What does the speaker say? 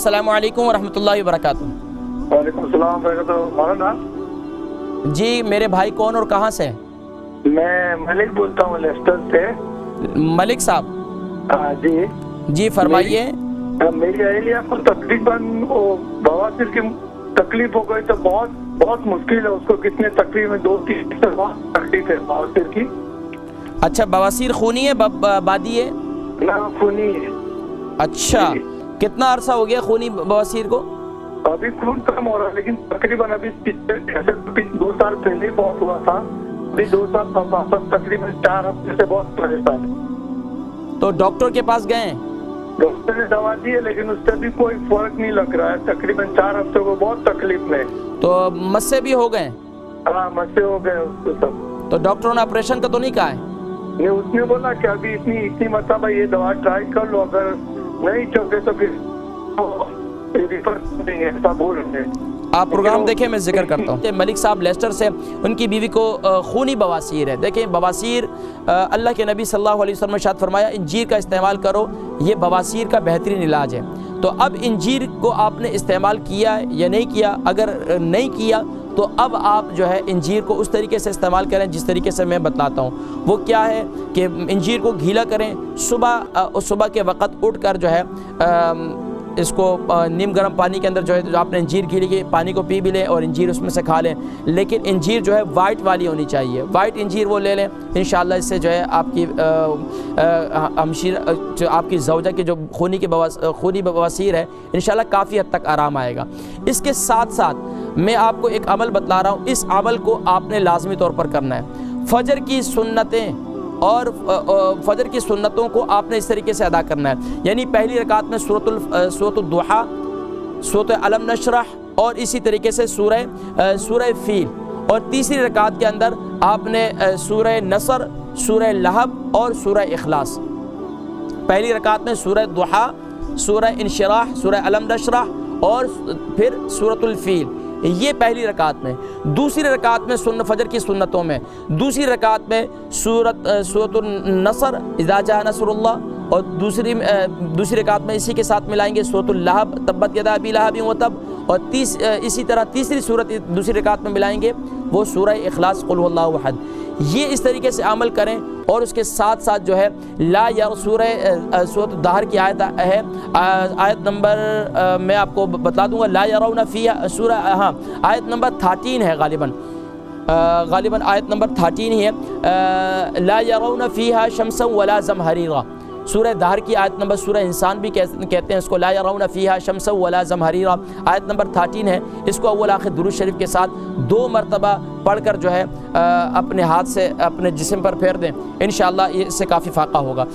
السلام علیکم ورحمۃ اللہ وبرکاتہ۔ وعلیکم السلام ورحمۃ اللہ۔ جی میرے بھائی کون اور کہاں سے؟ میں ملک بولتا ہوں لیسٹر سے۔ ملک صاحب جی جی فرمائیے۔ میری اہلیہ کو تقریباً بواسیر کی تکلیف ہو گئی تو بہت مشکل ہے اس کو، کتنے تقریباً 2-3 سے بہت تکلیف ہے بواسیر کی۔ اچھا بواسیر خونی ہے بادی ہے؟ نہ خونی ہے۔ اچھا کتنا عرصہ ہو گیا خونی بواسیر کو؟ ابھی خون کم ہو رہا ہے لیکن تقریباً ابھی 2 سال پہلے بہت ہوا تھا، ابھی 2 سال تقریباً 4 ہفتے سے بہت پریشان ہے۔ تو ڈاکٹر کے پاس گئے ہیں؟ ڈاکٹر نے دوا دی ہے لیکن اس سے بھی کوئی فرق نہیں لگ رہا ہے، تقریباً 4 ہفتے کو بہت تکلیف میں۔ تو مسے بھی ہو گئے؟ ہاں مسے ہو گئے اس کو سب۔ تو ڈاکٹروں نے آپریشن کا تو نہیں کہا ہے؟ نہیں، اس نے بولا کہ ابھی اتنی مرتبہ یہ دوا ٹرائی کر لو، اگر نہیں چلتے تو پھر ریفر کر دیں گے، ایسا بول رہے ہیں۔ آپ پروگرام دیکھیں، میں ذکر کرتا ہوں۔ ملک صاحب لیسٹر سے، ان کی بیوی کو خونی بواسیر ہے۔ دیکھیں بواسیر اللہ کے نبی صلی اللہ علیہ وسلم نے ارشاد فرمایا انجیر کا استعمال کرو، یہ بواسیر کا بہترین علاج ہے۔ تو اب انجیر کو آپ نے استعمال کیا یا نہیں کیا؟ اگر نہیں کیا تو اب آپ جو ہے انجیر کو اس طریقے سے استعمال کریں جس طریقے سے میں بتلاتا ہوں۔ وہ کیا ہے کہ انجیر کو گھیلا کریں، صبح کے وقت اٹھ کر جو ہے اس کو نیم گرم پانی کے اندر جو ہے جو آپ نے انجیر گھیلی کی پانی کو پی بھی لیں اور انجیر اس میں سے کھا لیں، لیکن انجیر جو ہے وائٹ والی ہونی چاہیے، وائٹ انجیر وہ لے لیں۔ انشاءاللہ اس سے جو ہے آپ کی جو آپ کی زوجہ کی جو خونی بواسیر ہے انشاءاللہ کافی حد تک آرام آئے گا۔ اس کے ساتھ ساتھ میں آپ کو ایک عمل بتلا رہا ہوں، اس عمل کو آپ نے لازمی طور پر کرنا ہے۔ فجر کی سنتیں اور فجر کی سنتوں کو آپ نے اس طریقے سے ادا کرنا ہے، یعنی پہلی رکعت میں سورۃ الضحیٰ، سورۃ علم نشرح اور اسی طریقے سے سورہ فیل، اور تیسری رکعت کے اندر آپ نے سورہ نصر، سورہ لہب اور سورہ اخلاص۔ پہلی رکعت میں سورہ ضحیٰ، سورہ انشراح، سورہ علم نشرح اور پھر سورۃ الفیل، یہ پہلی رکعت میں۔ دوسری رکعت میں فجر کی سنتوں میں دوسری رکعت میں سورۃ النصر اذا جاء نصر اللہ، اور دوسری رکعت میں اسی کے ساتھ ملائیں گے سورۃ اللہب تبت یدا ابی لہب وتب، اور اسی طرح تیسری صورت دوسری رکعت میں ملائیں گے وہ سورہ اخلاص قل هو اللہ احد۔ یہ اس طریقے سے عمل کریں، اور اس کے ساتھ ساتھ جو ہے سورۃ الدہر کی آیت ہے، آیت نمبر میں آپ کو بتلا دوں گا، لا یرون فیہا آیت نمبر 13 ہے غالباً آیت نمبر 13 ہی ہے، لا یرون فیہا شمسا ولا زمہریرا۔ سورہ دہر کی آیت نمبر، سورہ انسان بھی کہتے ہیں اس کو، لا یرون فیہا شمسا ولا زمہریرا، آیت نمبر 13 ہے۔ اس کو اول آخر درود شریف کے ساتھ 2 مرتبہ پڑھ کر جو ہے اپنے ہاتھ سے اپنے جسم پر پھیر دیں، انشاءاللہ اس سے کافی فائدہ ہوگا۔